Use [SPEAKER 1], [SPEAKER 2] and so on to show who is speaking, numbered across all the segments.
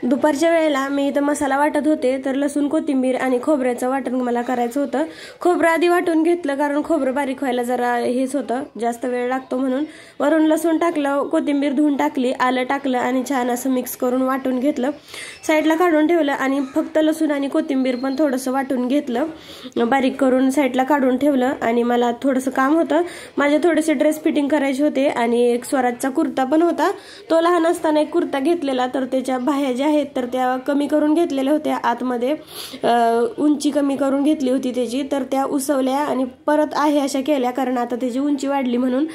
[SPEAKER 1] दुपारच्या वेळेला मी इथं मसाला वाटत होते, तर लसूण कोथिंबीर आणि खोबऱ्याचं वाटण मला करायचं होतं। खोबरं आधी वाटून घेतलं कारण खोबरं बारीक व्हायला जरा हेच होतं, जास्त वेळ लागतो म्हणून। वरून लसूण टाकलं, कोथिंबीर धुवून टाकली, आलं टाकलं आणि छान असं मिक्स करून वाटून घेतलं, साईडला काढून ठेवलं। आणि फक्त लसूण आणि कोथिंबीर पण थोडंसं वाटून घेतलं, बारीक करून साईडला काढून ठेवलं। आणि मला थोडंसं काम होतं, माझे थोडेसे ड्रेस फिटिंग करायचे होते आणि एक स्वराजचा कुर्ता पण होता, तो लहान असताना एक कुर्ता घेतलेला, तर त्याच्या बाह्या ज्या आहेत तर त्या कमी करून घेतलेल्या होत्या, आतमध्ये उंची कमी करून घेतली होती त्याची, तर त्या उसवल्या आणि परत आहे अशा केल्या कारण आता त्याची उंची वाढली म्हणून।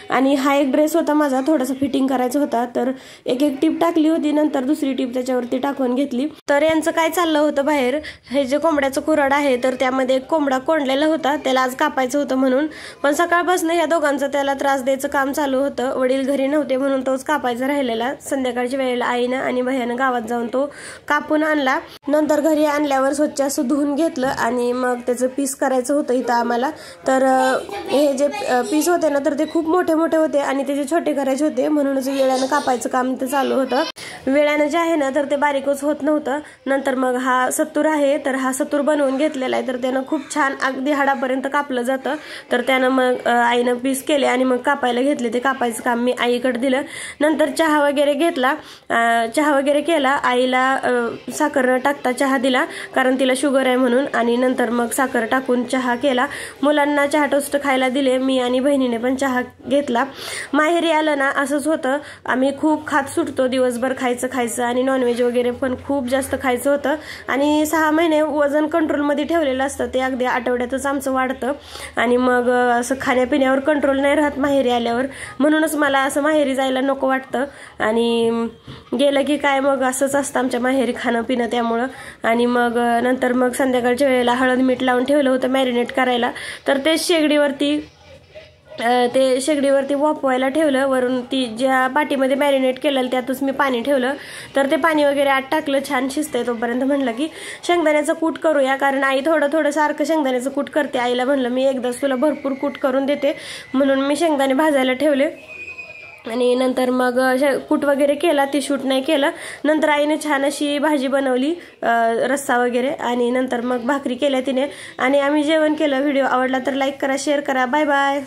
[SPEAKER 1] आणि हा एक ड्रेस होता माझा, थोडासा फिटिंग करायचा होता, तर एक टिप टाकली होती, नंतर दुसरी टिप त्याच्यावरती टाकून घेतली। तर यांचं काय चाललं होतं बाहेर, हे जे कोंबड्याचं कुऱ्हाड आहे तर त्यामध्ये एक कोंबडा कोंडलेला होता, त्याला आज कापायचं होतं म्हणून। पण सकाळपासून ह्या दोघांचं त्याला त्रास द्यायचं काम चालू होतं, वडील घरी नव्हते म्हणून तोच कापायचा राहिलेला। संध्याकाळच्या वेळेला आईनं आणि भैयानं गावात जाऊन तो कापून आणला, नंतर घरी आणल्यावर स्वच्छ असं धुवून घेतलं आणि मग त्याचं पीस करायचं होतं इथं आम्हाला। तर हे जे पीस होते ना तर ते खूप मोठे मोठे होते आणि त्याचे छोटे करायचे होते, म्हणूनच वेळानं कापायचं काम इथं चालू होतं। वेळानं जे आहे ना तर ते बारीकच होत नव्हतं। नंतर मग हा सत्तूर आहे, तर हा सत्तूर बनवून घेतलेला आहे, तर त्यानं खूप छान अगदी हाडापर्यंत कापलं जातं। तर त्यानं मग आईनं पीस केले आणि मग कापायला घेतले, ते कापायचं काम मी आईकडे दिलं। नंतर चहा वगैरे घेतला, चहा वगैरे केला, आईला साखर न टाकता चहा दिला कारण तिला शुगर आहे म्हणून, आणि नंतर मग साखर टाकून चहा केला। मुलांना चहा टोस्ट खायला दिले मी आणि बहिणीने पण चहा घेतला। माहेरी आलं ना असंच होतं, आम्ही खूप खात सुटतो, दिवसभर खायचं आणि नॉनव्हेज वगैरे पण खूप जास्त खायचं होतं। आणि 6 महिने वजन कंट्रोलमध्ये ठेवलेलं असतं, ते अगदी आठवड्यातच आमचं वाढतं आणि मग असं खाण्यापिण्यावर कंट्रोल नाही राहत माहेरी आल्यावर, म्हणूनच मला असं माहेरी जायला नको वाटतं। आणि गेलं की काय मग असंच असतं आमच्या माहेरी खाणं पिणं, त्यामुळं। आणि मग नंतर मग संध्याकाळच्या वेळेला हळद मीठ लावून ठेवलं होतं मॅरिनेट करायला, तर ते शेगडीवरती वाफवायला ठेवलं। वरून ती ज्या पाटीमध्ये मॅरिनेट केलेलं त्यातच मी पाणी ठेवलं, तर ते पाणी वगैरे आत टाकलं, छान शिजतंय तोपर्यंत म्हणलं की शेंगदाण्याचं कूट करूया, कारण आई थोडं सारखं शेंगदाण्याचं कूट करते। आईला म्हणलं मी एकदाच तुला भरपूर कूट करून देते, म्हणून मी शेंगदाणे भाजायला ठेवले। आणि नंतर मग कूट वगैरे केला, ती शूट नाही केलं। नंतर आईने छान अशी भाजी बनवली, रस्सा वगैरे, आणि नंतर मग भाकरी केल्या तिने आणि आम्ही जेवण केलं। व्हिडिओ आवडला तर लाईक करा, शेअर करा, बाय बाय।